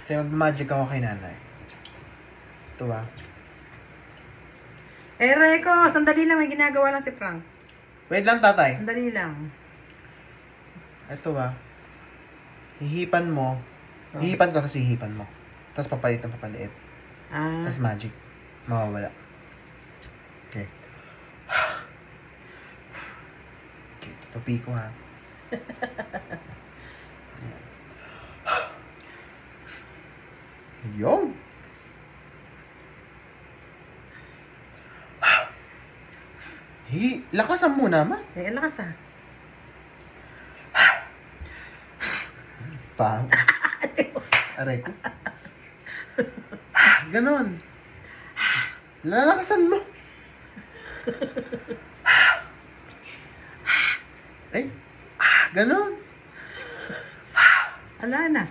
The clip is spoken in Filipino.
Kaya mag-magic ako kay nanay. Ito ba? Eh, Reco, sandali lang. May ginagawa lang si Frank. Wait lang, tatay. Sandali lang. Ito ba? Hihipan mo. Oh. Hihipan ko, tapos hihipan mo. Tapos papalit ng papaliit. Ah. Tapos magic. Mawawala. Okay. Okay, tutupi ko ha. Yun. Lakasan mo naman. Eh, lakas ah. Pa. Aray ko. Ganon. Lalakasan mo. Ay. Ganon. Ala na.